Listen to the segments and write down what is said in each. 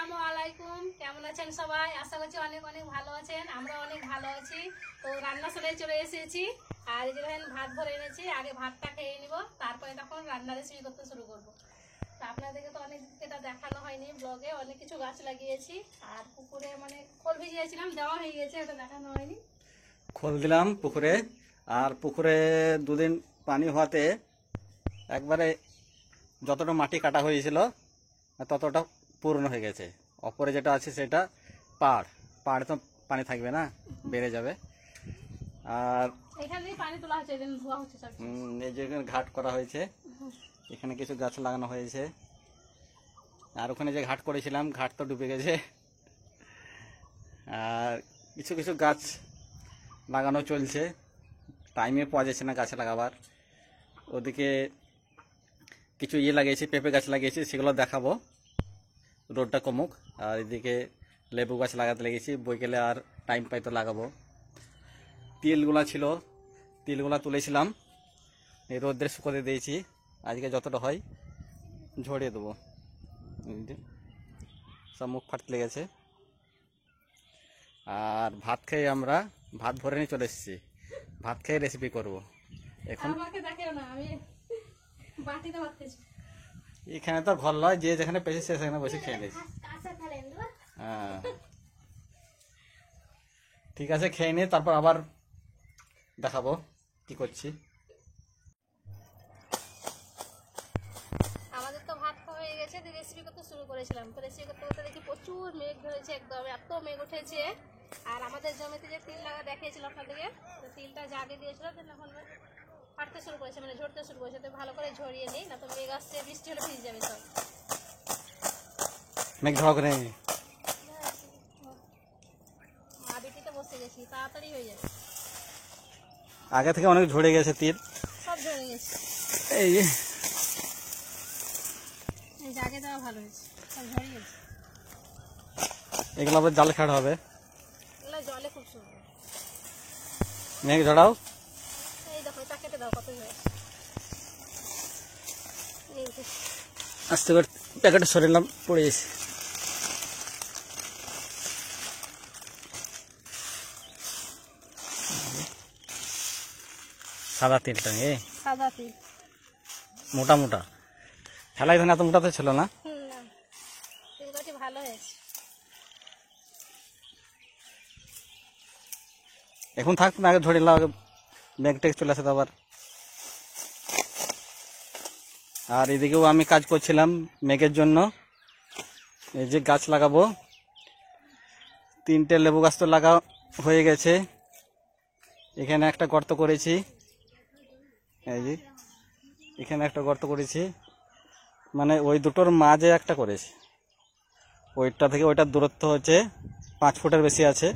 আসসালামু আলাইকুম। কেমন আছেন সবাই? আশা করছি অনেক অনেক ভালো আছেন। আমরা অনেক ভালো আছি। তো রান্নাশালায় চলে এসেছি। আর এই যে দেখেন ভাত ভরে এনেছি। আগে ভাতটা খেয়ে নিব, তারপরে তখন রান্নার রেসিপি করতে শুরু করব। তো আপনাদেরকে তো অনেক এটা দেখানো হয়নি ব্লগে। অনেক কিছু গাছ লাগিয়েছি আর পুকুরে মানে খোল ভিজিয়েছিলাম, দেওয়া হয়ে গেছে, এটা দেখানো হয়নি। খোল দিলাম পুকুরে। আর পুকুরে দুদিন পানি হওয়াতে একবারে যতটা মাটি কাটা হয়েছিল ততটা পূর্ণ হয়ে গেছে। অপরে যেটা আছে সেটা পাড়ে তো পানি থাকবে না, বেড়ে যাবে। আর এখানেই পানি তোলা হচ্ছে, এদিন ধোয়া হচ্ছে সব। এই যে এখানে ঘাট করা হয়েছে, এখানে কিছু গাছ লাগানো হয়েছে। আর ওখানে যে ঘাট করেছিলাম, ঘাট তো ডুবে গেছে। আর কিছু কিছু গাছ লাগানো চলছে, টাইমে পাওয়া যাচ্ছে না গাছ লাগাবার। ওদিকে কিছু লাগিয়েছি, পেঁপে গাছ লাগিয়েছি, সেগুলো দেখাবো রোডটা কমুক। আর এদিকে লেবু গাছ লাগাতে লেগেছি, বৈকালে আর টাইম পাই তো লাগাবো। তিলগুলা ছিল, তিলগুলা তুলেছিলাম, এই রোদ্রে শুকোতে দিয়েছি। আজকে যতটা হয় ঝরিয়ে দেবো। সব মুখ ফাটতে লেগেছে। আর ভাত খেয়ে আমরা ভাত ভরে নিয়ে চলে এসেছি, ভাত খেয়ে রেসিপি করব। এখন আমাকে দেখেও না, আমি বাটিতে ভাত খেয়েছি। এখানে তো ঘর নয়, যে যেখানে পেয়েছে সে সেখানে বসে খেয়ে নিয়েছি। হ্যাঁ ঠিক আছে, খেয়ে নিয়ে তারপর আবার দেখাবো কি করছি। আমাদের তো ভাত খাওয়া হয়ে গেছে, রেসিপি করতে শুরু করেছিলাম। তো রেসিপি করতে করতে দেখি প্রচুর মেঘ ধরেছে, একদম এত মেঘ উঠেছে। আর আমাদের জমিতে যে তিল লাগা দেখিয়েছিল আপনাদেরকে, তো তিলটা জাগে দিয়েছিল, তখন ফাটতে শুরু করেছে, মানে ঝরতে শুরু করেছে। তো ভালো করে ঝরিয়ে নিই, না তো মেঘ আসছে, বৃষ্টি হলে ভিজে যাবে সব। মেঘ ধোয়া করে মা বিটিতে বসে গেছি, তাড়াতাড়ি হয়ে যাবে। আগে থেকে অনেক ঝরে গেছে তিল, সব ঝরে গেছে। এই যে এই জাগে দেওয়া ভালো হয়েছে, সব ঝরে গেছে। এগুলো আবার জালে ছাড়া হবে। এগুলো জলে খুব সুন্দর। মেঘ ঝরাও, এই দেখো, এটা কেটে দাও, কত ঝরে। এই যে আস্তে করে প্যাকেটে সরিলাম, পড়ে গেছে। সাদা তিলটা নিয়ে সাদা তিল, মোটা মোটা, ফেলাই ধরে এত মোটা তো ছিল না। না তিলগাছি ভালো হয়েছে। এখন থাকতো না, আগে ধরে নিলাম, আগে মেঘ টেক চলে আসে তো আবার। আর এদিকেও আমি কাজ করছিলাম মেঘের জন্য। এই যে গাছ লাগাবো, 3টে লেবু গাছ তো লাগা হয়ে গেছে। এখানে একটা গর্ত করেছি, এই যে এখানে একটা গর্ত করেছি, মানে ওই দুটোর মাঝে একটা করেছি। ওইটা থেকে ওইটার দূরত্ব হচ্ছে 5 ফুটের বেশি আছে,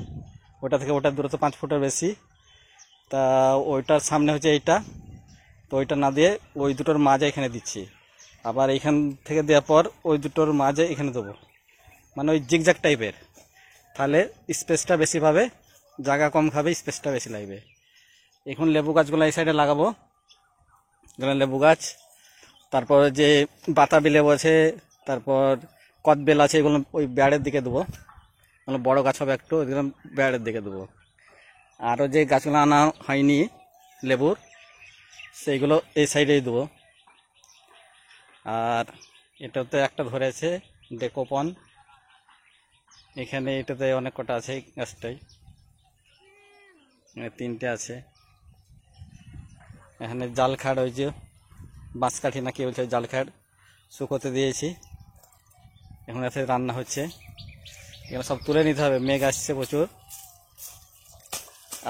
ওটা থেকে ওটার দূরত্ব 5 ফুটের বেশি। তা ওইটার সামনে হচ্ছে এইটা, তো ওইটা না দিয়ে ওই দুটোর মাঝে এখানে দিচ্ছি। আবার এইখান থেকে দেওয়ার পর ওই দুটোর মাঝে এখানে দেবো, মানে ওই জিগজ্যাগ টাইপের। তাহলে স্পেসটা বেশি পাবে, জায়গা কম খাবে, স্পেসটা বেশি লাগবে। এখন লেবু গাছগুলো এই সাইডে লাগাবো, লেবু গাছ। তারপর যে বাতাবি লেবু আছে, তারপর কদবেল আছে, এগুলো ওই বেড়ের দিকে দেবো, মানে বড়ো গাছ হবে একটু, এগুলো বেড়ের দিকে দেবো। আরও যে গাছগুলো আনা হয়নি লেবুর, সেইগুলো এই সাইডেই দেবো। আর এটাতে একটা ধরেছে ডেকোপন, এখানে এটাতে অনেক কটা আছে, এই গাছটাই 3টে আছে। এখানে জাল খাড়, ওই যে বাঁশকাঠি না কি বলছে, জাল খাড় শুকোতে দিয়েছি। এখন এতে রান্না হচ্ছে, এগুলো সব তুলে নিতে হবে, মেঘ আসছে প্রচুর,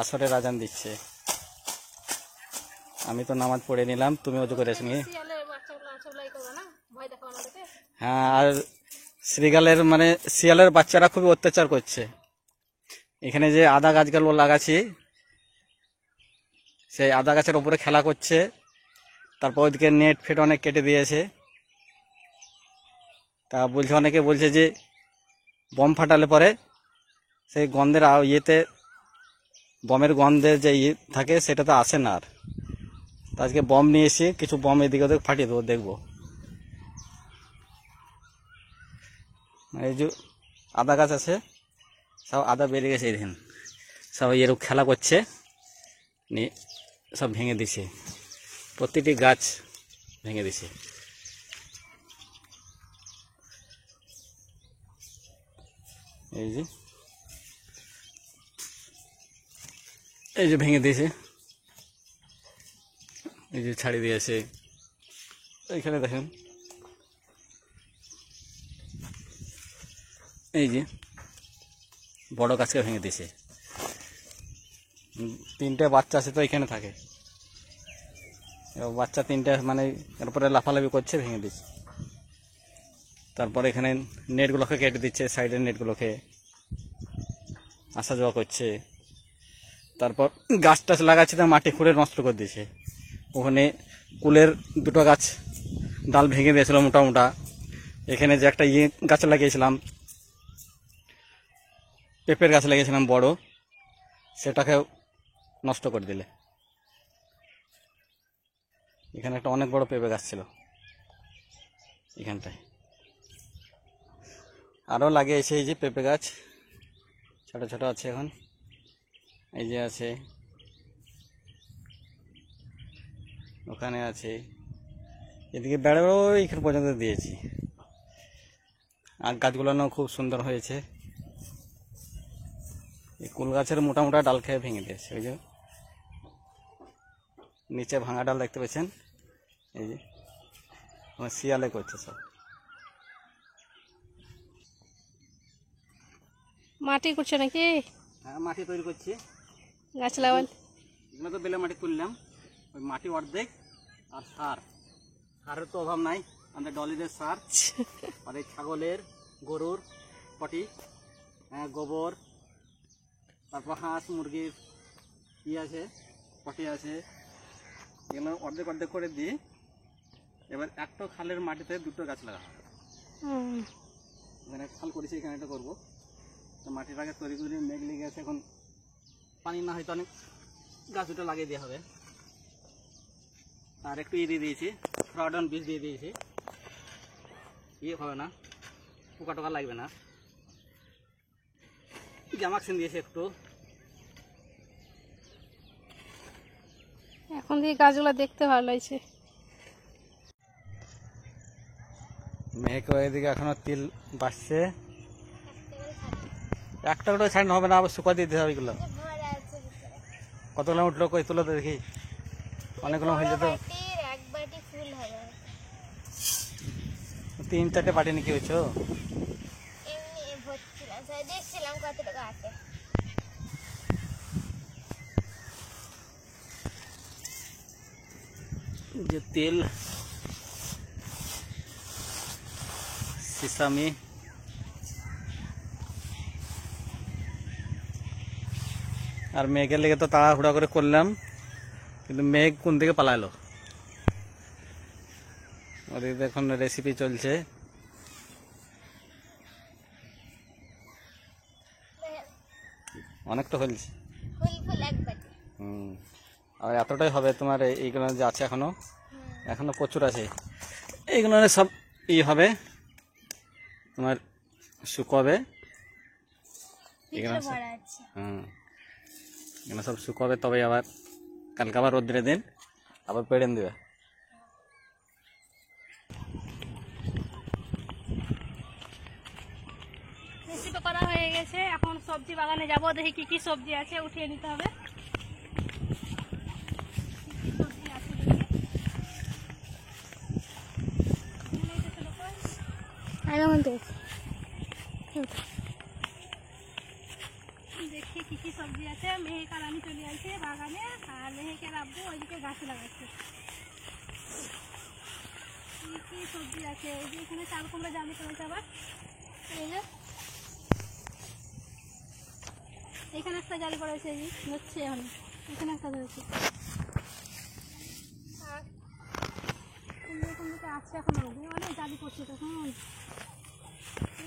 আসরে রাজান দিচ্ছে। আমি তো নামাজ পড়ে নিলাম, তুমি অজু করে আসনি। হ্যাঁ, আর শ্রীগালের মানে শিয়ালের বাচ্চারা খুবই অত্যাচার করছে। এখানে যে আদা গাছগুলো লাগাচ্ছি, সেই আদা গাছের উপরে খেলা করছে। তারপর ওইদিকে নেট ফেট অনেক কেটে দিয়েছে। তা বলছে, অনেকে বলছে যে বম ফাটালে পরে সেই গন্ধের ইয়েতে, বমের গন্ধের যে ইয়ে থাকে সেটাতে আসে না। আর আজকে বম নিয়ে এসে কিছু বম এদিকে ওদিকে ফাটিয়ে দেবো, দেখবো। এই যে আদা গাছ আছে, সব আদা বেরিয়ে গেছে, এই দেখেন সবাই এরকম খেলা করছে, নিয়ে সব ভেঙে দিছে, প্রতিটি গাছ ভেঙে দিছে। এই যে ভেঙে দিয়েছে, এই যে ছাড়ি দিয়েছে। এইখানে দেখেন এই যে বড় গাছকে ভেঙে দিয়েছে। 3টে বাচ্চা আছে তো এখানে থাকে, বাচ্চা 3টে মানে এর উপরে লাফালাফি করছে, ভেঙে দিচ্ছে। তারপর এখানে নেটগুলোকে কেটে দিচ্ছে, সাইডের নেটগুলোকে আসা যাওয়া করছে। তারপর গাছ টাছ লাগাচ্ছে, তার মাটি খুঁড়ে নষ্ট করে দিয়েছে। ওখানে কুলের 2টো গাছ ডাল ভেঙে দিয়েছিল মোটা মোটা। এখানে যে একটা গাছ লাগিয়েছিলাম, পেঁপের গাছ লাগিয়েছিলাম বড়, সেটাকে নষ্ট করে দিলে। এখানে একটা অনেক বড় পেঁপে গাছ ছিল এখানটায়, আরও লাগিয়েছে এই যে পেঁপে গাছ, ছোট ছোট আছে এখন, এই যে আছে, ওখানে আছে, এদিকে বেড়াও এখানে পর্যন্ত দিয়েছি। আর গাছগুলো খুব সুন্দর হয়েছে। এই কুল গাছের মোটা মোটা ডাল খেয়ে ভেঙে দিয়েছে। ওই যে নিচে ভাঙা ডাল দেখতে পেয়েছেন, এই যে আমার শিয়ালে করছে সব। মাটি করছে নাকি? হ্যাঁ, মাটি তৈরি করছি, গাছ লাগাল। এগুলো তো বেলে মাটি তুললাম, ওই মাটি অর্ধেক। আর সারের তো অভাব নাই, আমাদের ডলিদের সার, আর এই ছাগলের গরুর পটি, গোবর, তারপর হাঁস মুরগির আছে, পটি আছে, এগুলো অর্ধেক অর্ধেক করে দিই। এবার একটা খালের মাটিতে 2টো গাছ লাগা হবে। এখানে একটা খাল করেছি, এখানে একটা করবো। তো মাটিটাকে তৈরি করে মেঘ লেগে গেছে, এখন পানি না হয়তো অনেক গাছ 2টো লাগিয়ে দেওয়া হবে। আর একটু দিয়ে দিয়েছি, ফ্রডন বীজ দিয়ে দিয়েছি, হবে না, পোকা টোকা লাগবে না। জামাক্সিন দিয়েছি একটু। এখন দিয়ে গাছগুলো দেখতে ভালো লাগছে। মেঘ এদিকে এখনো তিল বাসছে, একটা করে ছাড়ানো হবে না, আবার শুকা দিতে হবে। এগুলো কতগুলো উঠলো, কই তুলো তো দেখি, অনেকগুলো হয়ে যেত। 3-4টে পাটি নাকি হয়েছো? যে তেল সিসামি, আর মেঘের লেগে তো তাড়াহুড়া করে করলাম, কিন্তু মেঘ কোন দিকে পালালো। ওদিকে এখন রেসিপি চলছে। অনেকটা হয়েছে, আর এতটাই হবে তোমার। এইগুলো যে আছে এখনো প্রচুর আছে, এইগুলো সব হবে তোমার, শুকোবে। এখানে সব শুকোবে, তবে আবার কালকে আবার রোদ্রে দিন আবার পেড়েন দেবে। রেসিপি করা হয়ে গেছে, এখন সবজি বাগানে যাবো, দেখি কি কি সবজি আছে, উঠিয়ে নিতে হবে। দেখি কি কি সবজি আছে। মেহেক আর আমি চলে আসছি বাগানে, আর মেহেকের আব্বু ওইদিকে গাছ লাগাচ্ছে। কি কি সবজি আছে, এই যে এখানে চাল কুমড়া জানি করেছে, আবার এই যে এখানে একটা জালি করেছে, এই হচ্ছে এখন এখানে একটা ধরেছে, আর কোন দিকে আছে এখন অনেক জালি করছে তখন।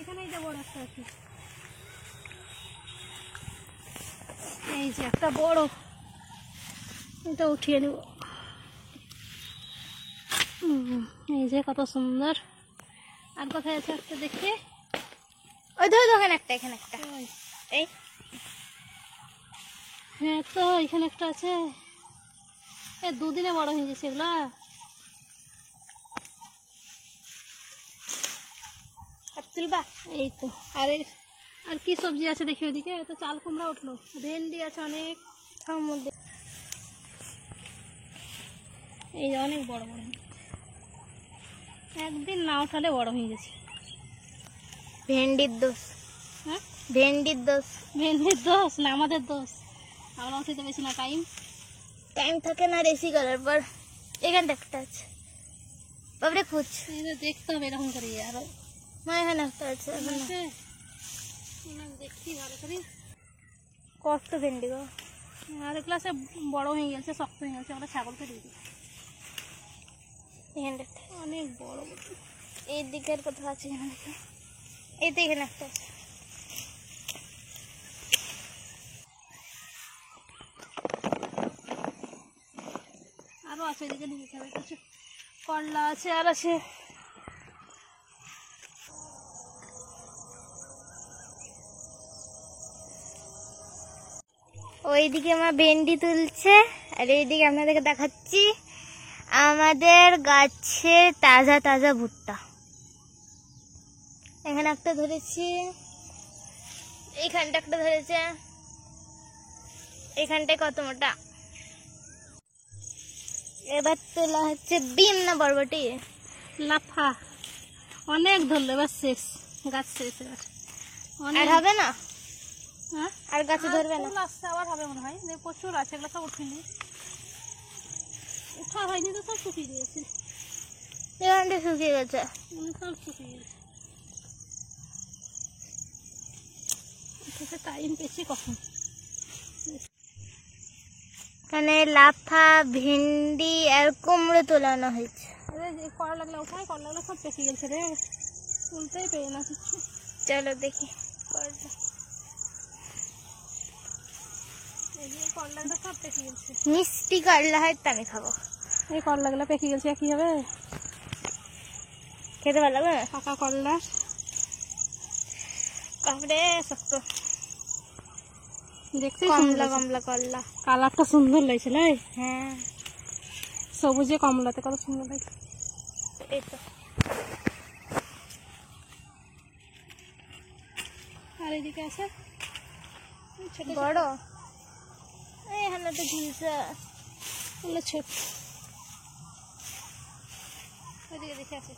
এখানে এই যে বড় একটা আছে, এই যে একটা বড়, এটা উঠিয়ে নেব। এই যে কত সুন্দর। আর কোথায় আছে একটা দেখি, ধরো ওখানে একটা, এখানে একটা, এই হ্যাঁ তো এখানে একটা আছে, এ দুদিনে বড় হয়ে গেছে এগুলা। তুলবা। এই তো আর কি সবজি আছে দেখি ওদিকে, তো চাল কুমড়া উঠলো, ভেন্ডি আছে অনেক তার মধ্যে এই যে অনেক বড় বড় একদিন না উঠালে বড় হয়ে গেছে। ভেন্ডির দোষ, হ্যাঁ ভেন্ডির দোষ। ভেন্ডির দোষ না আমাদের দোষ, আমরা উঠাতে বেশি না টাইম থাকে না রেসি করার পর। এখানটা একটা আছে, বাবরে খুঁজ, এই যে দেখতে হবে এরকম করে। আরো মা এখানে একটা আছে, এখানে আছে দেখি ভালো করে। কষ্ট ভেন্ডি গো। আর এগুলো আছে বড় হয়ে গেছে, শক্ত হয়ে গেছে, আমরা ছাগলকে দিয়ে দিই। এখানটা একটা। অনেক বড় বড়। এই দিকের কোথাও আছে, এখানে দেখো। এই তো এখানে একটা আছে। আরো আছে এদিকে নিয়ে যেতে হবে কিছু। করলা আছে আর আছে। ওইদিকে আমার ভেন্ডি তুলছে, আর এইদিকে আপনাদেরকে দেখাচ্ছি আমাদের গাছের তাজা তাজা ভুট্টা। এখানে একটা ধরেছি, এইখানটা একটা ধরেছে, এইখানটায় কত মোটা। এবার তোলা হচ্ছে বিম না বরবটি, লাফা অনেক ধরলো, এবার শেষ, গাছ শেষ এবার। আর হবে না, হ্যাঁ আর গাছে ধরবে না। ফুল আসছে আবার হবে মনে হয়, প্রচুর আছে, এগুলো সব উঠিনি, উঠা হয়নি তো, সব শুকিয়ে দিয়েছে, এখানটা শুকিয়ে গেছে। সব শুকিয়ে গেছে। টাইম পেয়েছি কখন। এখানে লাফা, ভেন্ডি আর কুমড়ো তোলানো হয়েছে। আরে যে কড়া লাগলে উঠাই, কড়া লাগলে সব পেকে গেছে রে, তুলতেই পেয়ে না কিছু। চলো দেখি করলা। এই যে করলাটা সব পেকে গেছে। মিষ্টি করলা হয় তো আমি খাবো। এই করলাগুলো পেকে গেছে, কি হবে? খেতে ভালো লাগবে? পাকা করলা বাপরে শক্ত, দেখতে কমলা কমলা করলা। কালারটা সুন্দর লাগছে লাই, হ্যাঁ সবুজে কমলাতে কত সুন্দর লাগছে। এই তো। আর এদিকে আছে ছোট বড়, এখানে তো ঝুলছে। ওগুলো ছোট, ওইদিকে দেখে আছে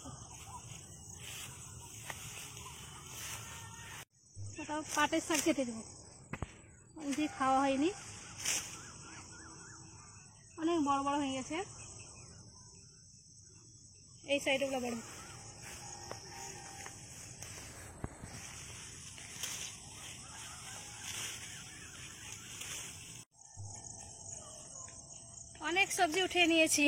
ওটা পাটের শাক কেটে দেবো, অনেকদিন খাওয়া হয়নি, অনেক বড় বড় হয়ে গেছে। এই সাইডে গুলো বড়, অনেক সবজি উঠিয়ে নিয়েছি।